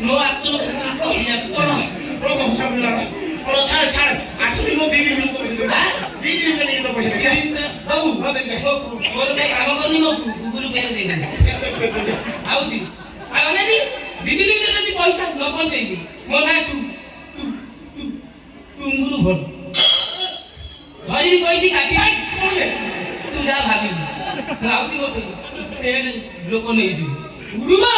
no action प्रभु सामने और छाड़ 8 दिन में 2 दिन में तो पैसे हां 2 दिन में नहीं तो पैसे बाबू मोर पे काम करनी मो गुगल पे दे दे आउची आने भी 2 दिन में जदी पैसा न पहुंचेबी मो ना टुंगुरु भर धरी कहि काटी तू जा भाभी आउची मो लोक नहीं जी गुरुमा